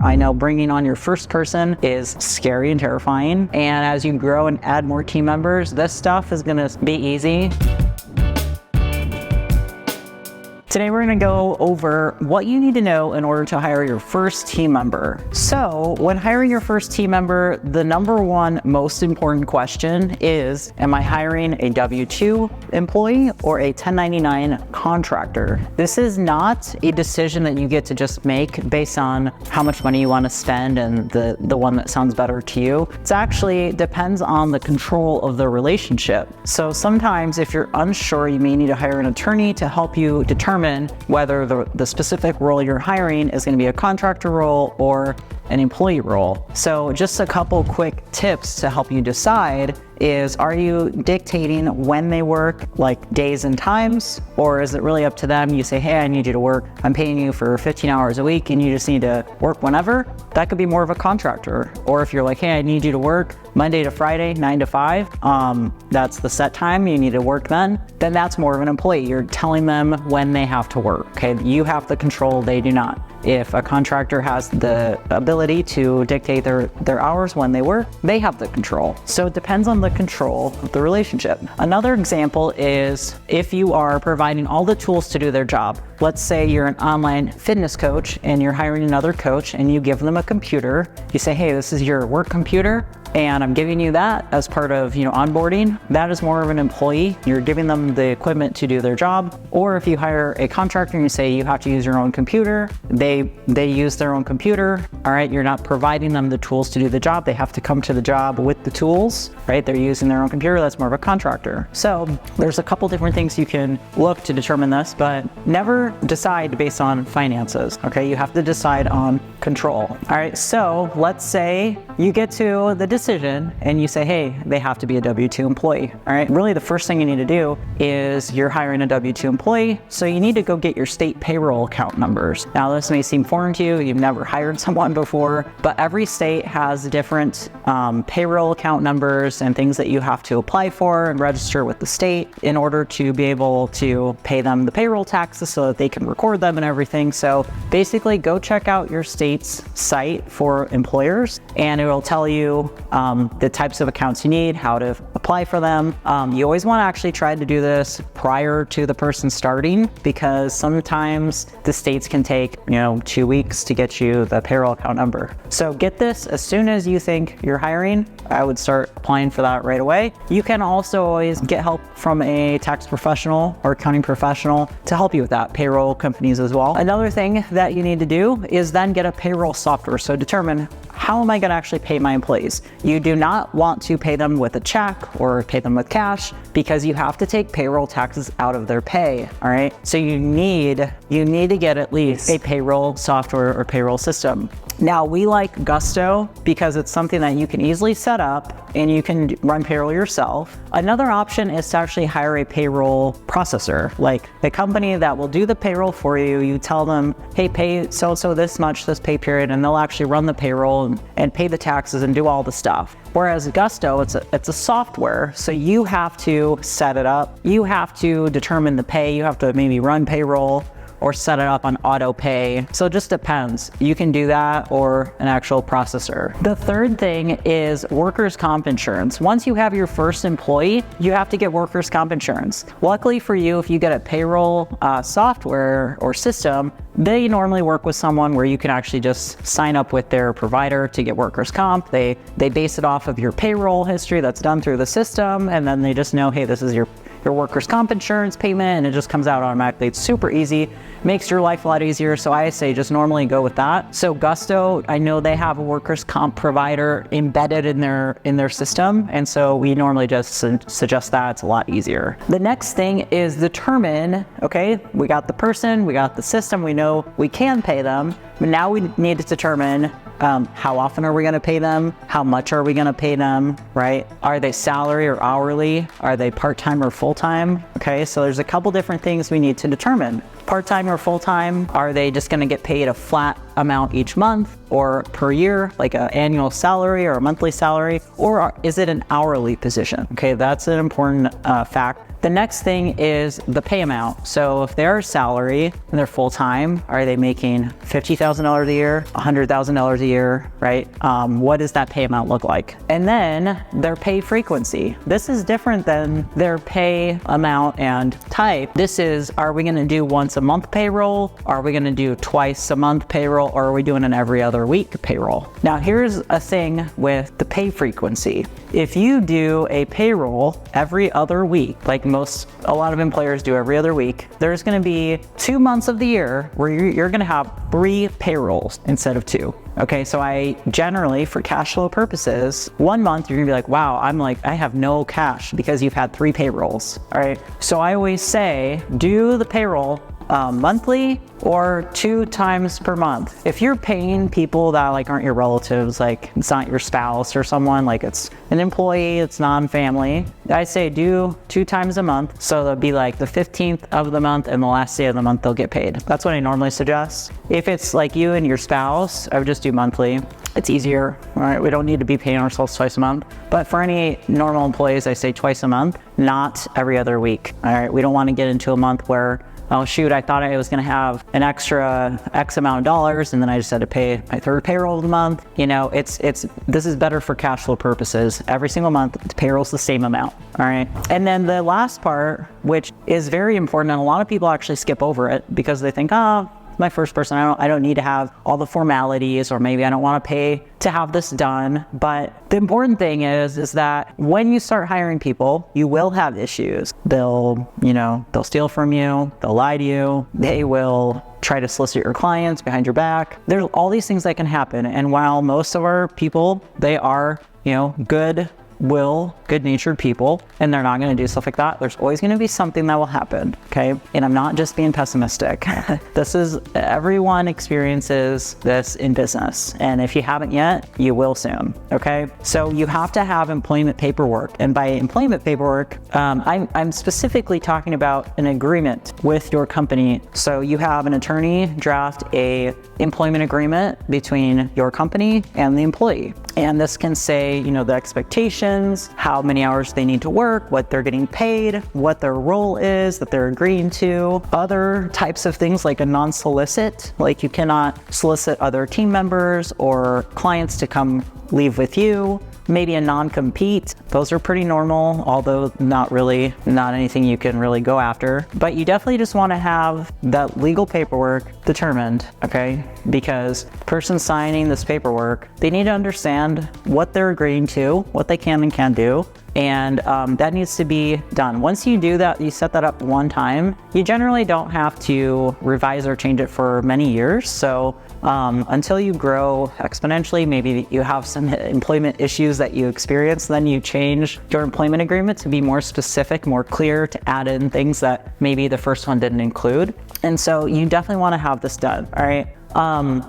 I know bringing on your first person is scary and terrifying. And as you grow and add more team members, this stuff is gonna be easy. Today we're going to go over what you need to know in order to hire your first team member. So when hiring your first team member, the number one most important question is, am I hiring a W-2 employee or a 1099 contractor? This is not a decision that you get to just make based on how much money you want to spend and the one that sounds better to you. It actually depends on the control of the relationship. So sometimes if you're unsure, you may need to hire an attorney to help you determine whether the specific role you're hiring is going to be a contractor role or an employee role. So just a couple quick tips to help you decide is, are you dictating when they work, like days and times, or is it really up to them? You say, hey, I need you to work, I'm paying you for 15 hours a week and you just need to work whenever. That could be more of a contractor. Or if you're like, hey, I need you to work Monday to Friday, 9 to 5, that's the set time, you need to work then that's more of an employee. You're telling them when they have to work, okay? You have the control, they do not. If a contractor has the ability to dictate their hours when they work, they have the control. So it depends on the control of the relationship. Another example is if you are providing all the tools to do their job. Let's say you're an online fitness coach and you're hiring another coach and you give them a computer. You say, hey, this is your work computer and I'm giving you that as part of onboarding. That is more of an employee. You're giving them the equipment to do their job. Or if you hire a contractor and you say you have to use your own computer, they use their own computer. All right, you're not providing them the tools to do the job. They have to come to the job with the tools, right? They're using their own computer. That's more of a contractor. So there's a couple different things you can look to determine this, but never decide based on finances, okay? You have to decide on control. All right, so let's say you get to the decision and you say, hey, they have to be a W-2 employee. All right, really the first thing you need to do is you're hiring a W-2 employee, so you need to go get your state payroll account numbers. Now this may seem foreign to you, you've never hired someone before, but every state has different payroll account numbers and things that you have to apply for and register with the state in order to be able to pay them the payroll taxes so that they can record them and everything. So basically go check out your state's site for employers and it will tell you the types of accounts you need, how to apply for them. You always want to actually try to do this prior to the person starting because sometimes the states can take 2 weeks to get you the payroll account number. So get this as soon as you think you're hiring. I would start applying for that right away. You can also always get help from a tax professional or accounting professional to help you with that, payroll companies as well. Another thing that you need to do is then get a payroll software. So determine, how am I going to actually pay my employees? You do not want to pay them with a check or pay them with cash because you have to take payroll taxes out of their pay, all right? So you need to get at least a payroll software or payroll system. Now we like Gusto because it's something that you can easily set up and you can run payroll yourself. Another option is to actually hire a payroll processor, like a company that will do the payroll for you. You tell them, hey, pay so-and-so this much, this pay period, and they'll actually run the payroll and pay the taxes and do all the stuff. Whereas Gusto, it's a software, so you have to set it up. You have to determine the pay. You have to maybe run payroll or set it up on auto pay. So it just depends. You can do that or an actual processor. The third thing is workers' comp insurance. Once you have your first employee, you have to get workers' comp insurance. Luckily for you, if you get a payroll software or system, they normally work with someone where you can actually just sign up with their provider to get workers' comp. They base it off of your payroll history that's done through the system, and then they just know, hey, this is your workers' comp insurance payment, and it just comes out automatically. It's super easy, makes your life a lot easier. So I say just normally go with that. So Gusto, I know they have a workers' comp provider embedded in their system. And so we normally just suggest that. It's a lot easier. The next thing is determine, okay, we got the person, we got the system, we know we can pay them, but now we need to determine how often are we going to pay them? How much are we going to pay them, right? Are they salary or hourly? Are they part-time or full-time? Okay, so there's a couple different things we need to determine. Part-time or full-time, are they just going to get paid a flat amount each month or per year, like an annual salary or a monthly salary, or is it an hourly position? Okay, that's an important fact The next thing is the pay amount. So if they're salary and they're full-time, are they making $50,000 a year, $100,000 a year, right? What does that pay amount look like? And then their pay frequency. This is different than their pay amount and type. This is, are we gonna do once a month payroll? Are we gonna do twice a month payroll? Or are we doing an every other week payroll? Now here's a thing with the pay frequency. If you do a payroll every other week, like a lot of employers do every other week, there's gonna be 2 months of the year where you're gonna have 3 payrolls instead of 2. Okay, so I generally, for cash flow purposes, 1 month you're gonna be like, wow, I have no cash because you've had 3 payrolls, all right? So I always say, do the payroll monthly or 2 times per month. If you're paying people that aren't your relatives, it's not your spouse or someone, it's an employee, it's non-family, I say do 2 times a month. So that'll be the 15th of the month and the last day of the month they'll get paid. That's what I normally suggest. If it's you and your spouse, I would just do monthly. It's easier, all right? We don't need to be paying ourselves twice a month. But for any normal employees, I say twice a month, not every other week, all right? We don't want to get into a month where, oh shoot, I thought I was gonna have an extra X amount of dollars and then I just had to pay my 3rd payroll of the month. This is better for cash flow purposes. Every single month, the payroll's the same amount, all right? And then the last part, which is very important, and a lot of people actually skip over it because they think, my first person, I don't need to have all the formalities, or maybe I don't want to pay to have this done. But the important thing is that when you start hiring people, you will have issues. They'll steal from you, they'll lie to you, they will try to solicit your clients behind your back. There's all these things that can happen. And while most of our people, they are, good-natured people, and they're not going to do stuff like that, there's always going to be something that will happen, okay? And I'm not just being pessimistic. Everyone experiences this in business, and if you haven't yet, you will soon, okay? So you have to have employment paperwork, and by employment paperwork, I'm specifically talking about an agreement with your company. So you have an attorney draft a employment agreement between your company and the employee, and this can say, the expectations, how many hours they need to work, what they're getting paid, what their role is that they're agreeing to, other types of things like a non-solicit, you cannot solicit other team members or clients to come leave with you. Maybe a non-compete. Those are pretty normal, although not anything you can really go after. But you definitely just want to have that legal paperwork determined, okay? Because the person signing this paperwork, they need to understand what they're agreeing to, what they can and can't do. And that needs to be done. Once you do that, you set that up one time, you generally don't have to revise or change it for many years. So until you grow exponentially, maybe you have some employment issues that you experience, then you change your employment agreement to be more specific, more clear, to add in things that maybe the first one didn't include. And so you definitely want to have this done, all right?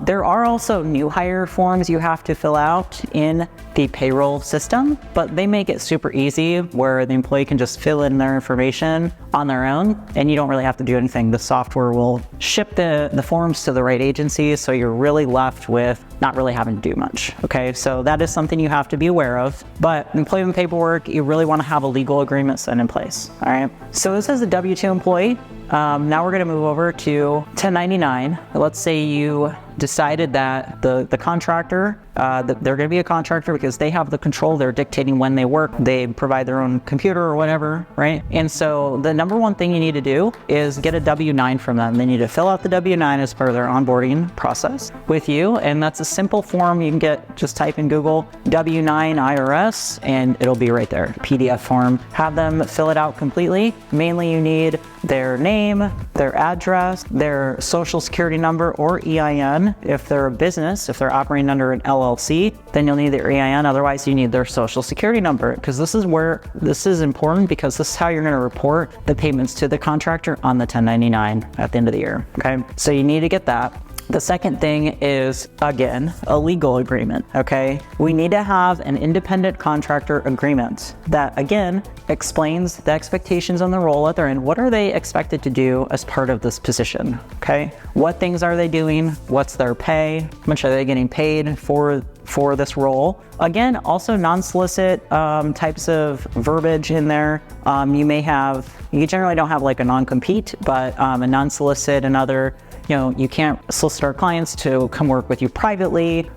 There are also new hire forms you have to fill out in the payroll system, but they make it super easy where the employee can just fill in their information on their own and you don't really have to do anything. The software will ship the forms to the right agencies, so you're really left with not really having to do much, okay? So that is something you have to be aware of, but employment paperwork, you really want to have a legal agreement set in place, all right? So this is a W-2 employee. Now we're gonna move over to 1099. Let's say you decided that the contractor, that they're gonna be a contractor because they have the control, they're dictating when they work, they provide their own computer or whatever, right? And so the number one thing you need to do is get a W-9 from them. They need to fill out the W-9 as part of their onboarding process with you, and that's a simple form you can get. Just type in Google W-9 IRS and it'll be right there, PDF form. Have them fill it out completely. Mainly you need their name, their address, their social security number or EIN. If they're a business, if they're operating under an LLC, then you'll need their EIN. Otherwise, you need their social security number, because this is important, because this is how you're going to report the payments to the contractor on the 1099 at the end of the year. Okay, so you need to get that. The second thing is, again, a legal agreement, okay? We need to have an independent contractor agreement that, again, explains the expectations on the role that they're in. What are they expected to do as part of this position, okay? What things are they doing? What's their pay? How much are they getting paid for for this role. Again, also non-solicit types of verbiage in there. You generally don't have like a non-compete, but a non-solicit and other, you can't solicit our clients to come work with you privately,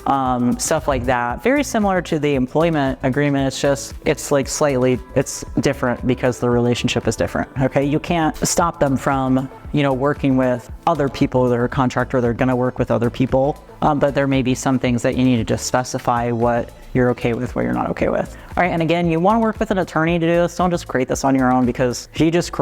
stuff like that. Very similar to the employment agreement. It's different because the relationship is different, okay? You can't stop them from, working with other people that are a contractor. They're gonna work with other people, but there may be some things that you need to just specify what you're okay with, what you're not okay with. All right, and again, you wanna work with an attorney to do this. Don't just create this on your own, because if you just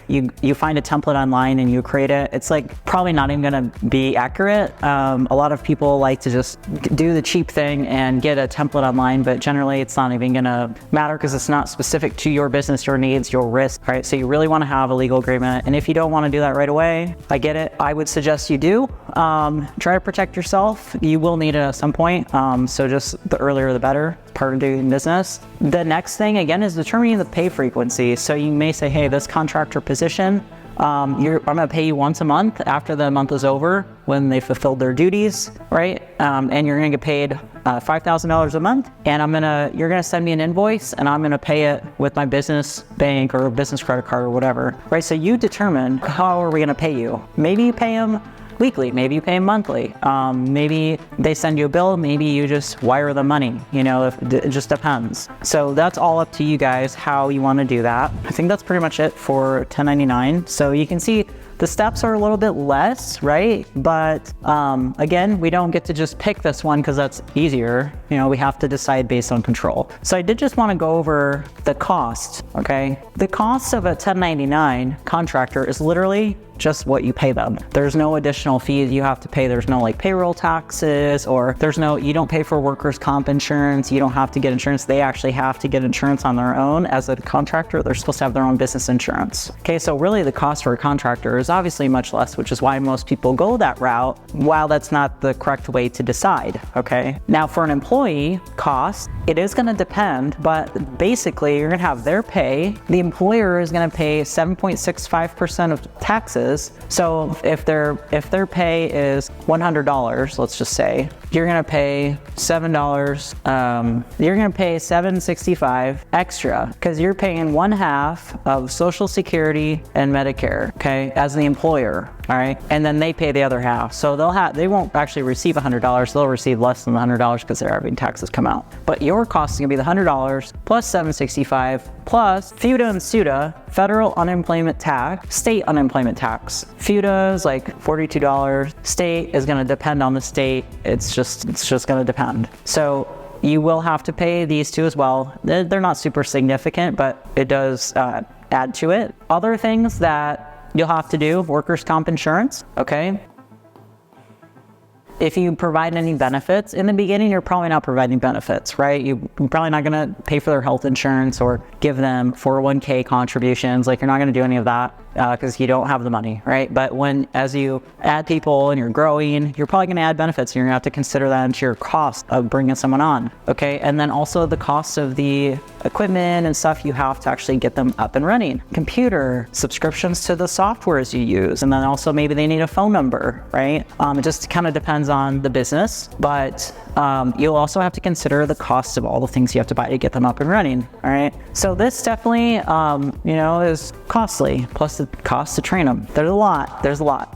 you find a template online and you create it, it's like probably not even gonna be accurate. A lot of people like to just do the cheap thing and get a template online, but generally it's not even gonna matter because it's not specific to your business, your needs, your risk, right? So you really wanna have a legal agreement. And if you don't wanna do that right away, I get it. I would suggest you do. Try to protect yourself. You will need it at some point. So just the earlier the better, part of doing business. The next thing, again, is determining the pay frequency. So you may say, hey, this contractor position, I'm gonna pay you once a month after the month is over when they fulfilled their duties, right? And you're gonna get paid $5,000 a month, and you're gonna send me an invoice, and I'm gonna pay it with my business bank or business credit card or whatever, right? So you determine how are we gonna pay you. Maybe you pay them weekly, maybe you pay them monthly, maybe they send you a bill, maybe you just wire them money, it just depends. So that's all up to you guys how you want to do that. I think that's pretty much it for 1099. So you can see the steps are a little bit less, right? But again, we don't get to just pick this one because that's easier. We have to decide based on control. So I did just want to go over the cost, okay? The cost of a 1099 contractor is literally just what you pay them. There's no additional fees you have to pay. There's no like payroll taxes, or you don't pay for workers' comp insurance. You don't have to get insurance. They actually have to get insurance on their own. As a contractor, they're supposed to have their own business insurance. Okay, so really the cost for a contractor is obviously much less, which is why most people go that route, while that's not the correct way to decide, okay? Now for an employee cost, it is gonna depend, but basically you're gonna have their pay. The employer is gonna pay 7.65% of taxes. So if their pay is $100, let's just say, you're gonna pay $7. You're gonna pay $7.65 extra because you're paying 1/2 of Social Security and Medicare, okay, as the employer. All right, and then they pay the other half. So they won't actually receive $100. They'll receive less than the $100 because they're having taxes come out. But your cost is gonna be the $100 plus $7.65 plus FUTA and SUTA, federal unemployment tax, state unemployment tax. FUTA is like $42. State is gonna depend on the state. It's just gonna depend. So you will have to pay these two as well. They're not super significant, but it does add to it. Other things that you'll have to do, workers' comp insurance, okay? If you provide any benefits, in the beginning, you're probably not providing benefits, right? You're probably not gonna pay for their health insurance or give them 401k contributions. Like, you're not gonna do any of that because you don't have the money, right? But as you add people and you're growing, you're probably gonna add benefits. And you're gonna have to consider that into your cost of bringing someone on, okay? And then also the cost of the equipment and stuff, you have to actually get them up and running. Computer, subscriptions to the softwares you use, and then also maybe they need a phone number, right? It just kind of depends on the business, but you'll also have to consider the cost of all the things you have to buy to get them up and running, all right? So this definitely, is costly, plus the cost to train them. There's a lot.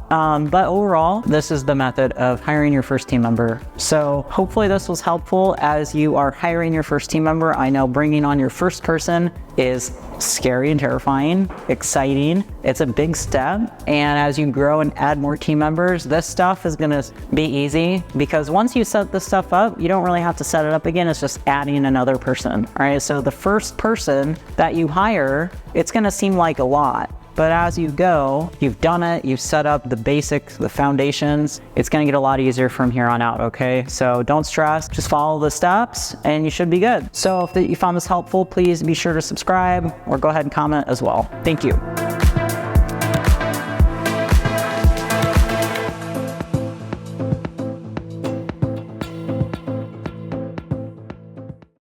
But overall, this is the method of hiring your first team member. So hopefully this was helpful as you are hiring your first team member. I know bringing on your first person is scary and terrifying, exciting. It's a big step. And as you grow and add more team members, this stuff is gonna be easy because once you set this stuff up, you don't really have to set it up again. It's just adding another person, all right? So the first person that you hire, it's gonna seem like a lot. But as you go, you've done it, you've set up the basics, the foundations, it's gonna get a lot easier from here on out, okay? So don't stress, just follow the steps and you should be good. So if you found this helpful, please be sure to subscribe or go ahead and comment as well. Thank you.